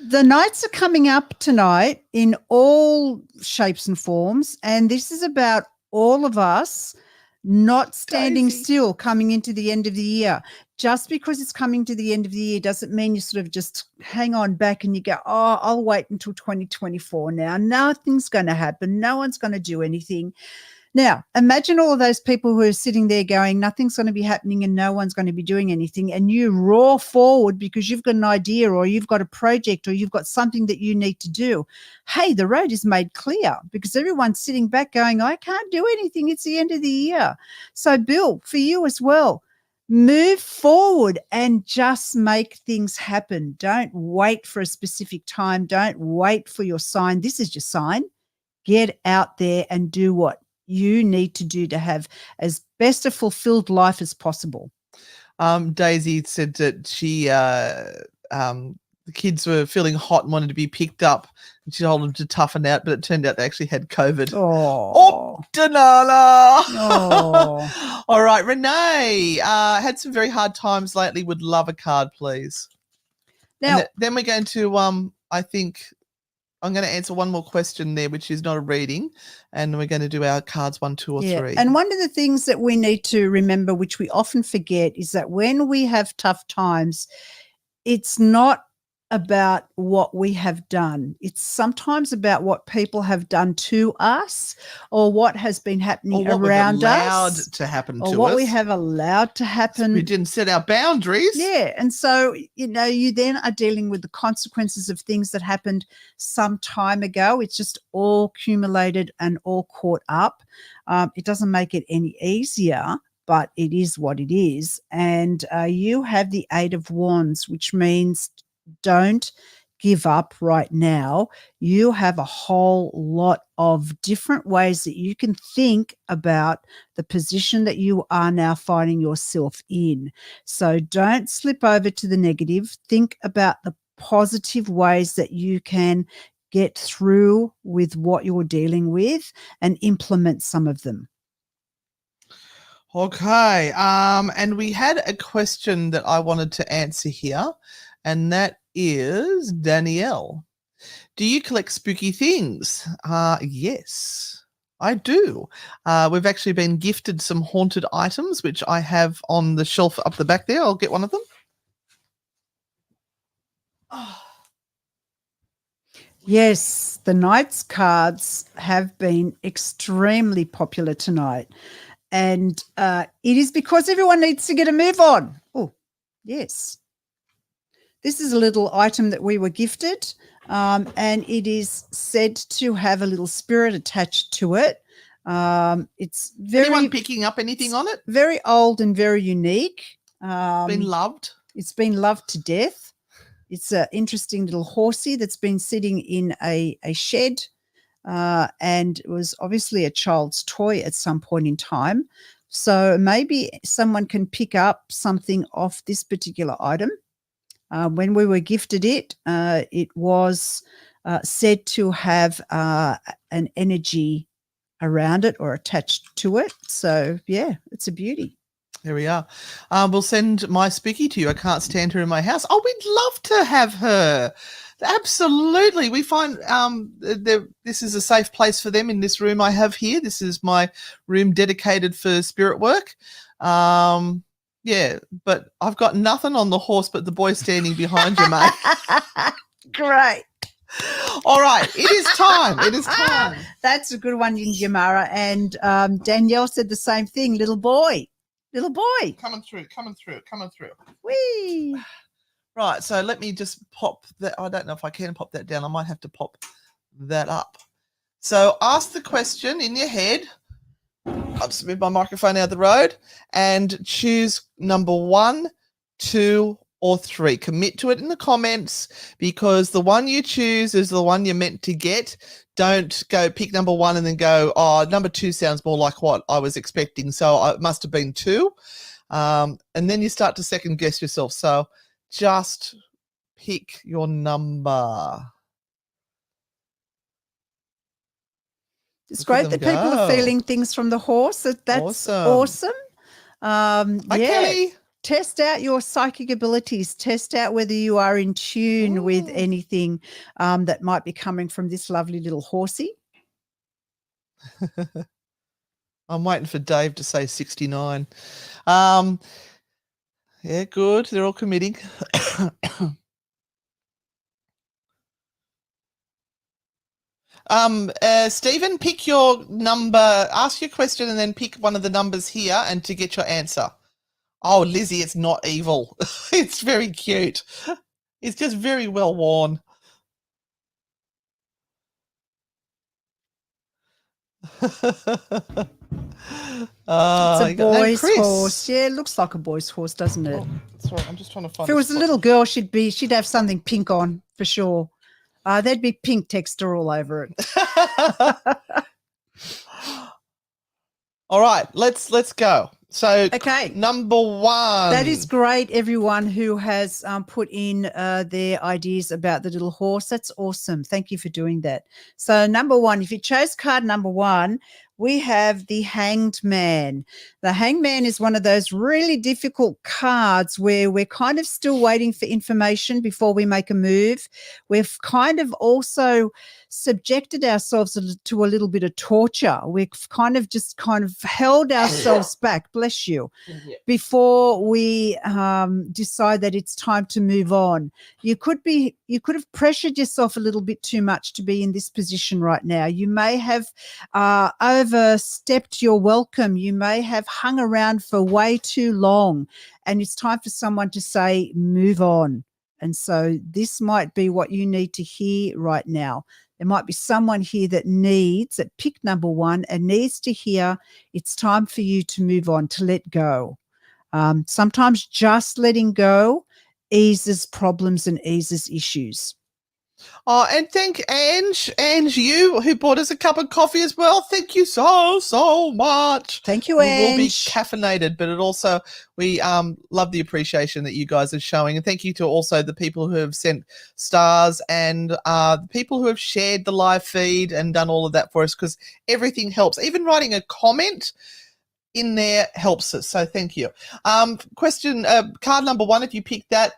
The Knights are coming up tonight in all shapes and forms, and this is about all of us not standing still coming into the end of the year. Just because it's coming to the end of the year doesn't mean you sort of just hang on back and you go, oh, I'll wait until 2024 now. Nothing's going to happen. No one's going to do anything. Now, imagine all of those people who are sitting there going, nothing's going to be happening and no one's going to be doing anything, and you roar forward because you've got an idea or you've got a project or you've got something that you need to do. Hey, the road is made clear because everyone's sitting back going, I can't do anything. It's the end of the year. So, Bill, for you as well, move forward and just make things happen. Don't wait for a specific time. Don't wait for your sign. This is your sign. Get out there and do what you need to do to have as best a fulfilled life as possible. Daisy said that she the kids were feeling hot and wanted to be picked up, and she told them to toughen out, but it turned out they actually had COVID. Oh, Danala. Oh. All right, Renee had some very hard times lately. Would love a card, please. Now, then we're going to I think I'm going to answer one more question there, which is not a reading, and we're going to do our cards 1, 2, or 3. And one of the things that we need to remember, which we often forget, is that when we have tough times, it's not about what we have done. It's sometimes about what people have done to us, or what has been happening around us, to happen or to what us. we have allowed to happen. We didn't set our boundaries. Yeah. And so, you then are dealing with the consequences of things that happened some time ago. It's just all accumulated and all caught up. It doesn't make it any easier, but it is what it is. And you have the 8 of Wands, which means don't give up right now. You have a whole lot of different ways that you can think about the position that you are now finding yourself in. So don't slip over to the negative. Think about the positive ways that you can get through with what you're dealing with and implement some of them. Okay. And we had a question that I wanted to answer here, and that is Danielle. Do you collect spooky things? Yes, I do. We've actually been gifted some haunted items, which I have on the shelf up the back there. I'll get one of them. Oh. Yes, the Knights cards have been extremely popular tonight. And it is because everyone needs to get a move on. Oh, yes. This is a little item that we were gifted, and it is said to have a little spirit attached to it. It's very... Anyone picking up anything on it? Very old and very unique. Been loved. It's been loved to death. It's an interesting little horsey that's been sitting in a shed, and it was obviously a child's toy at some point in time. So maybe someone can pick up something off this particular item. When we were gifted it, it was said to have an energy around it or attached to it. So, yeah, it's a beauty. There we are. We'll send my spooky to you. I can't stand her in my house. Oh, we'd love to have her. Absolutely. We find this is a safe place for them in this room I have here. This is my room dedicated for spirit work. Yeah, but I've got nothing on the horse but the boy standing behind you, mate. Great. All right, it is time. It is time. That's a good one, Yamara. And Danielle said the same thing. Little boy. Little boy. Coming through. Whee. Right, so let me just pop that. I don't know if I can pop that down. I might have to pop that up. So ask the question in your head. I'll just move my microphone out of the road and choose number 1, 2, or 3. Commit to it in the comments, because the one you choose is the one you're meant to get. Don't go pick number 1 and then go, oh, number 2 sounds more like what I was expecting, so it must have been 2. And then you start to second guess yourself. So just pick your number. It's great that people are feeling things from the horse. That's awesome. Hi, Kelly. Test out your psychic abilities. Test out whether you are in tune with anything that might be coming from this lovely little horsey. I'm waiting for Dave to say 69. Yeah, good. They're all committing. Stephen, pick your number, ask your question and then pick one of the numbers here and to get your answer. Oh, Lizzie, it's not evil. It's very cute. It's just very well worn. It's a boy's horse. Yeah, it looks like a boy's horse, doesn't it? Oh, sorry, I'm just trying to find. If it was a little girl, she'd have something pink on for sure. There'd be pink texture all over it. All right, let's go. So, okay, number 1. That is great. Everyone who has put in their ideas about the little horse, that's awesome. Thank you for doing that. So, number 1, if you chose card number 1, we have the Hanged Man. The Hanged Man is one of those really difficult cards where we're kind of still waiting for information before we make a move. We've kind of also subjected ourselves to a little bit of torture. We've kind of held ourselves back, bless you, before we decide that it's time to move on. You could have pressured yourself a little bit too much to be in this position right now. You may have overstepped your welcome. You may have hung around for way too long, and it's time for someone to say, move on. And so this might be what you need to hear right now. There might be someone here that picked number 1 and needs to hear it's time for you to move on, to let go. Sometimes just letting go eases problems and eases issues. Oh, and thank Ange, you who bought us a cup of coffee as well. Thank you so much. Thank you, Ange. We will be caffeinated, but we love the appreciation that you guys are showing, and thank you to also the people who have sent stars and the people who have shared the live feed and done all of that for us, because everything helps. Even writing a comment in there helps us. So thank you. Card number 1, if you picked that.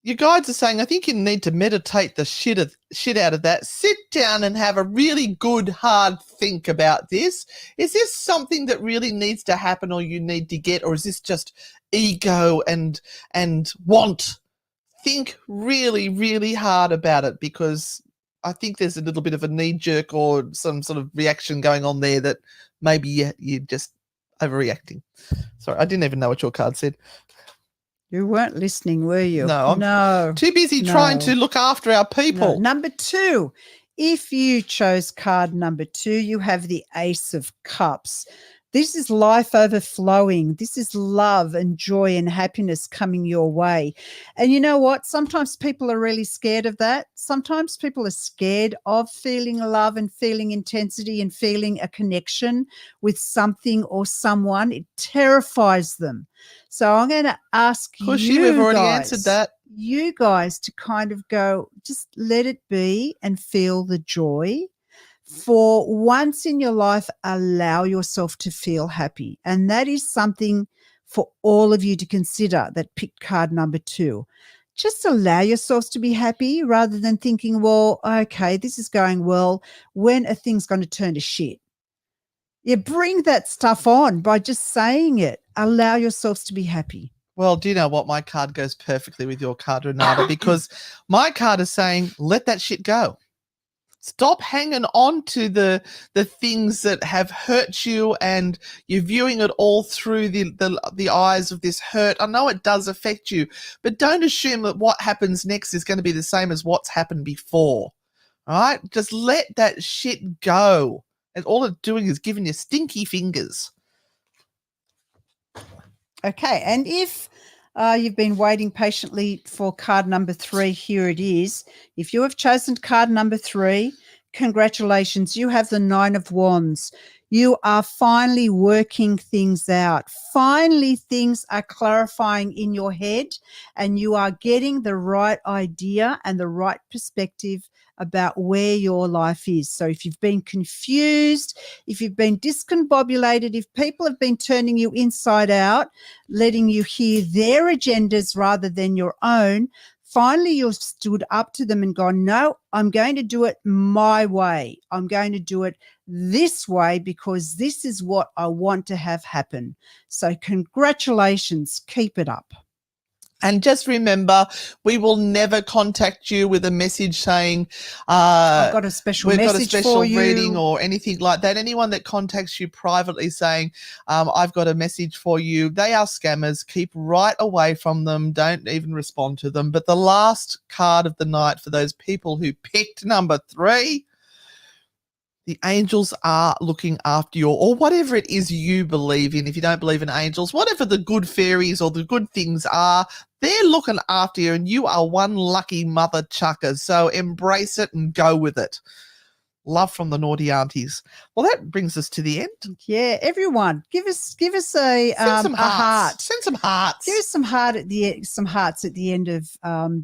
Your guides are saying, I think you need to meditate the shit out of that. Sit down and have a really good, hard think about this. Is this something that really needs to happen or you need to get, or is this just ego and want? Think really, really hard about it, because I think there's a little bit of a knee-jerk or some sort of reaction going on there that maybe you're just overreacting. Sorry, I didn't even know what your card said. You weren't listening, were you? No, I'm too busy trying to look after our people. No. Number 2, if you chose card number 2, you have the Ace of Cups. This is life overflowing. This is love and joy and happiness coming your way. And you know what? Sometimes people are really scared of that. Sometimes people are scared of feeling love and feeling intensity and feeling a connection with something or someone. It terrifies them. So I'm going to ask we've already answered that. You guys to kind of go, just let it be and feel the joy. For once in your life, allow yourself to feel happy. And that is something for all of you to consider that picked card number 2. Just allow yourselves to be happy rather than thinking, well, okay, this is going well. When are things going to turn to shit? You bring that stuff on by just saying it. Allow yourselves to be happy. Well, do you know what? My card goes perfectly with your card, Renata, because my card is saying, let that shit go. Stop hanging on to the things that have hurt you, and you're viewing it all through the eyes of this hurt. I know it does affect you, but don't assume that what happens next is going to be the same as what's happened before. All right? Just let that shit go. And all it's doing is giving you stinky fingers. Okay, and if you've been waiting patiently for card number 3, here it is. If you have chosen card number 3, congratulations. You have the 9 of Wands. You are finally working things out. Finally, things are clarifying in your head, and you are getting the right idea and the right perspective about where your life is. So if you've been confused, if you've been discombobulated, if people have been turning you inside out, letting you hear their agendas rather than your own, finally you've stood up to them and gone, no, I'm going to do it my way. I'm going to do it this way because this is what I want to have happen. So congratulations. Keep it up. And just remember, we will never contact you with a message saying, I've got a special message for you, reading or anything like that. Anyone that contacts you privately saying, I've got a message for you, they are scammers. Keep right away from them. Don't even respond to them. But the last card of the night for those people who picked number 3, the angels are looking after you, or whatever it is you believe in. If you don't believe in angels, whatever the good fairies or the good things are, they're looking after you, and you are one lucky mother chucker. So embrace it and go with it. Love from the naughty aunties. Well, that brings us to the end. Yeah, everyone, give us a Send some heart. Send some hearts. Give us some hearts at the end of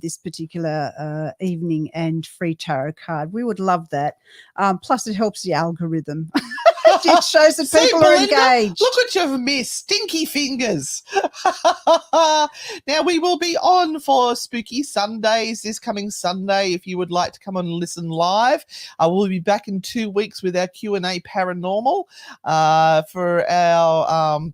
this particular evening and free tarot card. We would love that. Plus, it helps the algorithm. It shows that See, people are Belinda, engaged. look what you've missed. Stinky fingers. Now, we will be on for Spooky Sundays this coming Sunday if you would like to come on and listen live. We'll be back in 2 weeks with our Q&A Paranormal for our...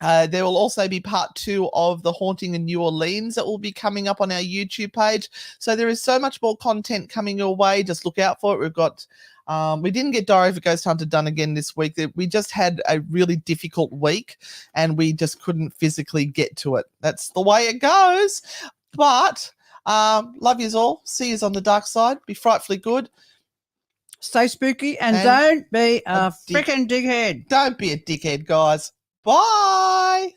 there will also be part 2 of The Haunting in New Orleans that will be coming up on our YouTube page. So there is so much more content coming your way. Just look out for it. We've got... we didn't get Diary of a Ghost Hunter done again this week. We just had a really difficult week and we just couldn't physically get to it. That's the way it goes. But love yous all. See yous on the dark side. Be frightfully good. Stay spooky and don't be a freaking dickhead. Don't be a dickhead, guys. Bye.